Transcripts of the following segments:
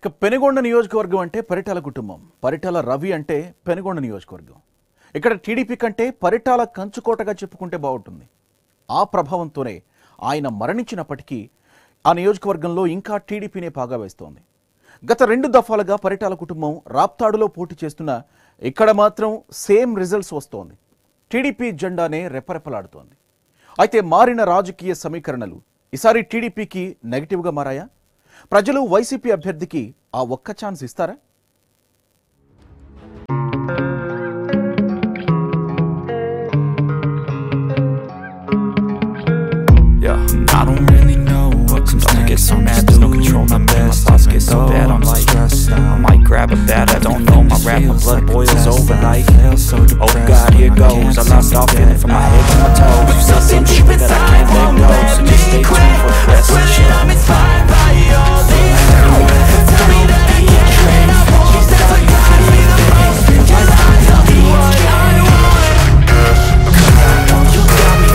ఇక పెనుగొండ నియోజకవర్గం అంటే పరిటాల కుటుంబం. పరిటాల రవి అంటే పెనుగొండ నియోజకవర్గం. ఇక్కడ టీడీపీ కంటే పరిటాల కంచుకోటగా చెప్పుకుంటే బాగుంటుంది. ఆ ప్రభావంతోనే ఆయన మరణించినప్పటికీ ఆ నియోజకవర్గంలో ఇంకా టీడీపీనే పాగా వేస్తోంది. గత 2 దఫాలుగా పరిటాల కుటుంబం రాప్తాడులో పోటీ చేస్తున్నా ఇక్కడ మాత్రం సేమ్ రిజల్ట్స్ వస్తోంది. టీడీపీ జెండానే రెపరెపలాడుతోంది. అయితే మారిన రాజకీయ సమీకరణలు ఈసారి టీడీపీకి నెగిటివ్గా మారాయా? ప్రజలు వైసీపీ అభ్యర్థికి ఆ ఒక్క ఛాన్స్ ఇస్తారా? I don't really know what comes next. Get so mad, there's no control, my best. My thoughts get so bad, I'm like stressed out. I might grab a bat, I don't know. My rap, my blood boils over like oh God, here goes. I lost all feeling from my head to my toes. You said some shit that I can't let go, so just stay tuned for the rest of the show. I'm inspired by all this. Tell me that I can't train. That's what drives me the most. Just tell me what I want. 'Cause I know you got me.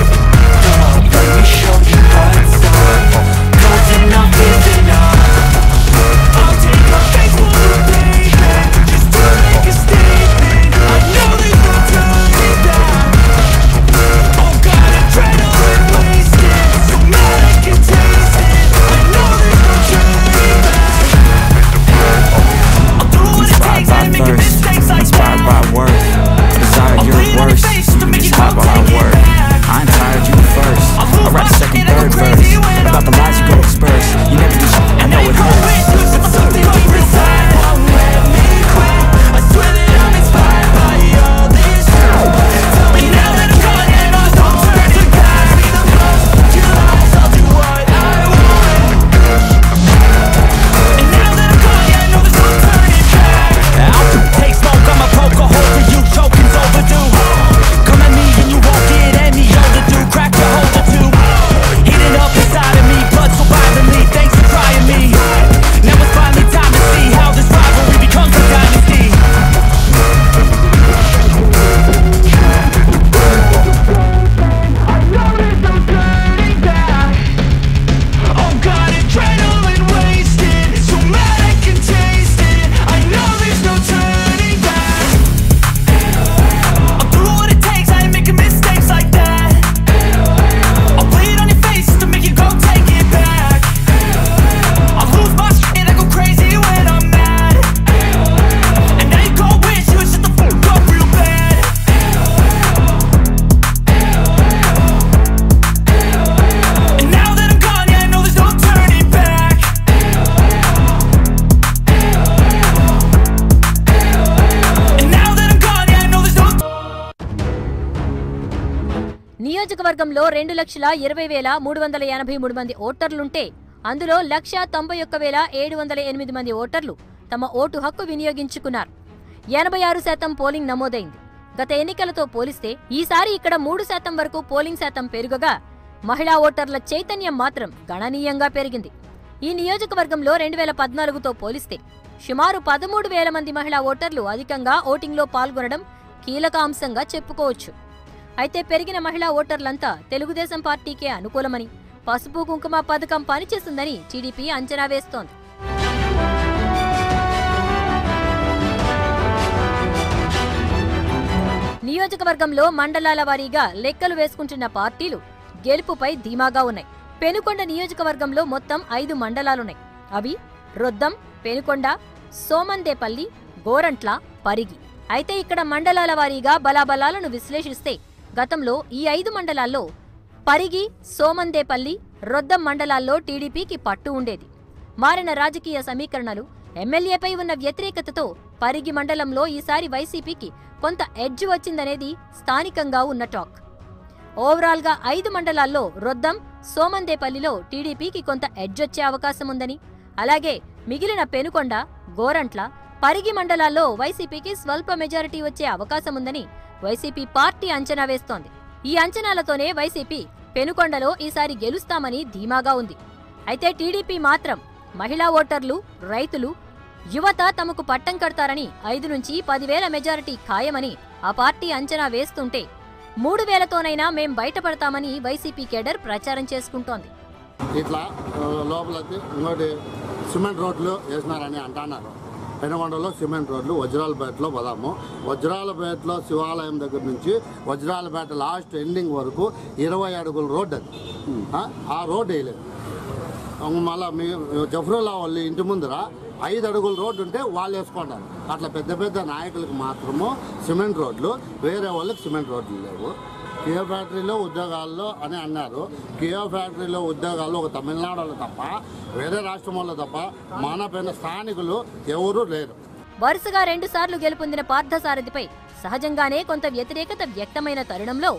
Let me show you what's up. 'Cause enough is enough. I'll take a faithful baby just to make a statement. I know there's no turning back. Oh God, adrenaline wasted, so mad I can taste it. I know there's no turning back. I'll do what it takes, I ain't making mistakes like that. Inspired by worth, I desire your worst. It's hard while I work. I ain't tired, you first. I write a second, third verse about the lies you go disperse. You never do shit, I know it hurts. Something deep inside won't let me quit. I swear that I'm inspired by all this. Tell me now that I'm gone and I'm so turning back. Be the most, your lies, I'll do what I want. And now that I'm gone, yeah, I know there's no turning back. I'll take smoke, I'ma poke a hole for you, choking's overdue. Come at me and you won't get any older, dude. Crack your holder too. Heating up inside of me, blood so violently. Thanks for trying me. Now it's finally time to see how this rivalry becomes a dynasty. I know there's no turning back. Oh God, adrenaline wasted, so mad I can taste it. I know there's no turning back. I'll do what it takes, I ain't making mistakes like that. I'll play it on your face to make you go take it back. I'll lose my shit and I go crazy when I'm mad. And now you go wish you would shut the fuck up real bad. And now that I'm gone, yeah, I know there's no turning back. And now that I'm gone, yeah, I know there's no నియోజకవర్గంలో 2,20,383 మంది ఓటర్లుంటే అందులో 1,91,708 మంది ఓటర్లు తమ vote హక్కు వినియోగించుకున్నారు. 86% polling నమోదైంది. గత ఎన్నికలతో పోలిస్తే ఈసారి ఇక్కడ 3% వరకు పోలింగ్ శాతం పెరుగగా మహిళా ఓటర్ల చైతన్యం మాత్రం గణనీయంగా పెరిగింది. ఈ నియోజకవర్గంలో 2014తో పోలిస్తే సుమారు 13,000 మంది మహిళా ఓటర్లు అధికంగా ఓటింగ్లో పాల్గొనడం కీలక అంశంగా చెప్పుకోవచ్చు. అయితే పెరిగిన మహిళా ఓటర్లంతా తెలుగుదేశం పార్టీకే అనుకూలమని, పసుపు కుంకుమ పథకం పనిచేస్తుందని టీడీపీ అంచనా వేస్తోంది. నియోజకవర్గంలో మండలాల వారీగా లెక్కలు వేసుకుంటున్న పార్టీలు గెలుపుపై ధీమాగా ఉన్నాయి. పెనుకొండ నియోజకవర్గంలో మొత్తం 5 మండలాలున్నాయి. అవి రొద్దం, పెనుకొండ, సోమందేపల్లి, గోరంట్ల, పరిగి. అయితే ఇక్కడ మండలాల వారీగా బలాబలాలను విశ్లేషిస్తే గతంలో ఈ 5 మండలాల్లో పరిగి, సోమందేపల్లి, రొద్దం మండలాల్లో టీడీపీకి పట్టు ఉండేది. మారిన రాజకీయ సమీకరణలు, ఎమ్మెల్యేపై ఉన్న వ్యతిరేకతతో పరిగి మండలంలో ఈసారి వైసీపీకి కొంత ఎడ్జ్ వచ్చిందనేది స్థానికంగా ఉన్న టాక్. ఓవరాల్గా 5 మండలాల్లో రొద్దం, సోమందేపల్లిలో టీడీపీకి కొంత ఎడ్జ్ వచ్చే అవకాశం ఉందని, అలాగే మిగిలిన పెనుకొండ, గోరంట్ల, పరిగి మండలాల్లో వైసీపీకి స్వల్ప మెజారిటీ వచ్చే అవకాశం ఉందని వైసీపీ పార్టీ అంచనా వేస్తోంది. ఈ అంచనాలతోనే వైసీపీ పెనుకొండలో ఈసారి గెలుస్తామని ధీమాగా ఉంది. అయితే టీడీపీ మాత్రం మహిళా ఓటర్లు, రైతులు, యువత తమకు పట్టం కడతారని 5 నుంచి 10,000 మెజారిటీ ఖాయమని ఆ పార్టీ అంచనా వేస్తుంటే 3,000తోనైనా మేం బయటపడతామని వైసీపీ కేడర్ ప్రచారం చేసుకుంటోంది. ఇట్లా లోపలది ఇంకోటి సిమెంట్ రోడ్లు వేసినారని అంటున్నారు. పెనుగొండలో సిమెంట్ రోడ్లు, వజ్రాలపేటలో పోదాము. వజ్రాలపేటలో శివాలయం దగ్గర నుంచి వజ్రాలపేట లాస్ట్ ఎండింగ్ వరకు 20 అడుగుల రోడ్డు అది. ఆ రోడ్డు వేయలేదు. మళ్ళీ మీ జఫరుల్లా వాళ్ళ ఇంటి ముందర 5 అడుగుల రోడ్డు ఉంటే వాళ్ళు వేసుకుంటారు. అట్లా పెద్ద పెద్ద నాయకులకు మాత్రము సిమెంట్ రోడ్లు, వేరే వాళ్ళకి సిమెంట్ రోడ్లు లేవు. కియో ఫ్యాక్టరీలో ఉద్యోగాల్లో అని అన్నారు. కియో ఫ్యాక్టరీలో ఉద్యోగాలు ఒక తమిళనాడు వాళ్ళు తప్ప, వేరే రాష్ట్రం వాళ్ళు తప్ప మన పైన స్థానికులు ఎవరూ లేరు. వరుసగా 2 సార్లు గెలుపొందిన పార్థసారథిపై సహజంగానే కొంత వ్యతిరేకత వ్యక్తమైన తరుణంలో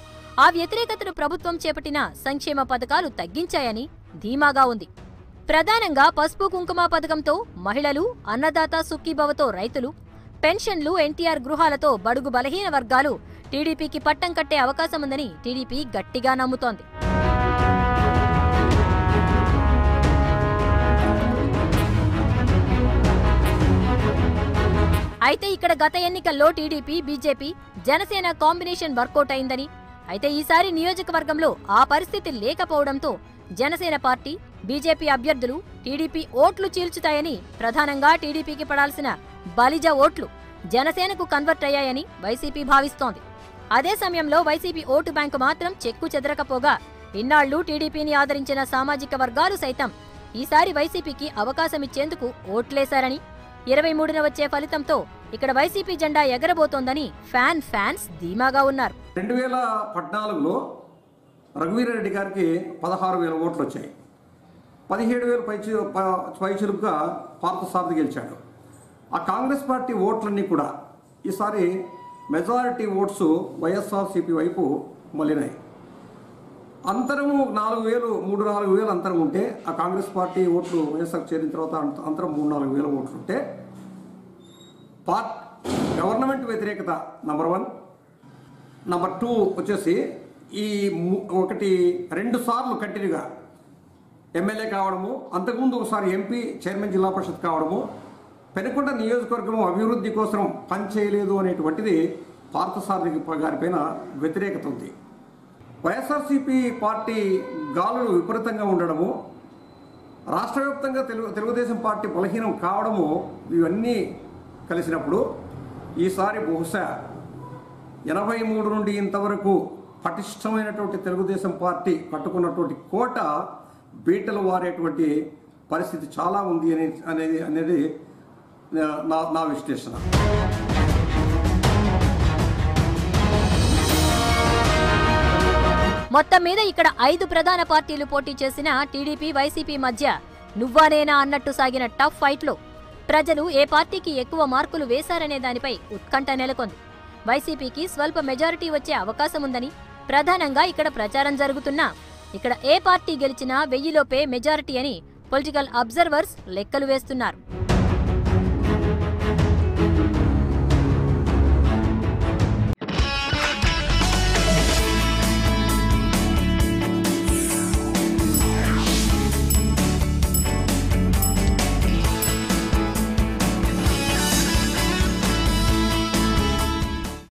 ఆ వ్యతిరేకతను ప్రభుత్వం చేపట్టిన సంక్షేమ పథకాలు తగ్గించాయని ధీమాగా ఉంది. ప్రధానంగా పసుపు కుంకుమ పథకంతో మహిళలు, అన్నదాత సుఖీభవతో రైతులు, పెన్షన్లు, ఎన్టీఆర్ గృహాలతో బడుగు బలహీన వర్గాలు టీడీపీకి పట్టం కట్టే అవకాశముందని టీడీపీ గట్టిగా నమ్ముతోంది. అయితే ఇక్కడ గత ఎన్నికల్లో TDP, BJP, Janasena combination work out అయిందని, అయితే ఈసారి నియోజకవర్గంలో ఆ పరిస్థితి లేకపోవడంతో జనసేన పార్టీ, బీజేపీ అభ్యర్థులు టీడీపీ ఓట్లు చీల్చుతాయని, ప్రధానంగా టీడీపీకి పడాల్సిన బలిజ ఓట్లు జనసేనకు కన్వర్ట్ అయ్యాయని వైసీపీ భావిస్తోంది. అదే సమయంలో వైసీపీ ఓటు బ్యాంకు మాత్రం చెక్కు చెదరకపోగా ఇన్నాళ్లు టీడీపీని ఆదరించిన సామాజిక వర్గాలు సైతం ఈసారి వైసీపీకి అవకాశమిచ్చేందుకు ఓట్లేశారని, 23న వచ్చే ఫలితంతో ఇక్కడ వైసీపీ జెండా ఎగరబోతోందని ఫ్యాన్స్ ధీమాగా ఉన్నారు. 2014లో రఘువీరారెడ్డి గారికి 16,000 ఓట్లు వచ్చాయి. 17,000 పైచులుగా పార్థసారథి గెలిచాడు. ఆ కాంగ్రెస్ పార్టీ ఓట్లన్నీ కూడా ఈసారి మెజారిటీ ఓట్స్ వైఎస్ఆర్సీపీ వైపు మళ్ళినాయి. అంతరము 3-4,000 అంతరం ఉంటే, ఆ కాంగ్రెస్ పార్టీ ఓట్లు వైఎస్ఆర్ చేరిన తర్వాత అంతరం 3-4,000 ఓట్లు ఉంటే, గవర్నమెంట్ వ్యతిరేకత నంబర్ 1, నంబర్ 2 వచ్చేసి ఈ 2 సార్లు కంటిన్యూగా ఎమ్మెల్యే కావడము, అంతకుముందు ఒకసారి ఎంపీ చైర్మన్ జిల్లా పరిషత్ కావడము, పెనుకొండ నియోజకవర్గం అభివృద్ధి కోసం పనిచేయలేదు అనేటువంటిది పార్థసారథి గారిపైన వ్యతిరేకత ఉంది. వైఎస్ఆర్సీపీ పార్టీ గాలులు విపరీతంగా ఉండడము, రాష్ట్ర వ్యాప్తంగా తెలుగుదేశం పార్టీ బలహీనం కావడము, ఇవన్నీ కలిసినప్పుడు ఈసారి బహుశా 83 నుండి ఇంతవరకు పటిష్టమైనటువంటి తెలుగుదేశం పార్టీ కట్టుకున్నటువంటి కోట బీటలు వారేటువంటి పరిస్థితి చాలా ఉంది అనేది నా విశ్లేషణ. మొత్తం మీద ఇక్కడ 5 ప్రధాన పార్టీలు పోటీ చేసిన టీడీపీ, వైసీపీ మధ్య నువ్వానేనా అన్నట్టు సాగిన టఫ్ ఫైట్లో ప్రజలు ఏ పార్టీకి ఎక్కువ మార్కులు వేశారనే దానిపై ఉత్కంఠ నెలకొంది. వైసీపీకి స్వల్ప మెజారిటీ వచ్చే అవకాశం ఉందని ప్రధానంగా ఇక్కడ ప్రచారం జరుగుతున్నా, ఇక్కడ ఏ పార్టీ గెలిచినా 1000 లోపే మెజారిటీ అని పొలిటికల్ అబ్జర్వర్స్ లెక్కలు వేస్తున్నారు.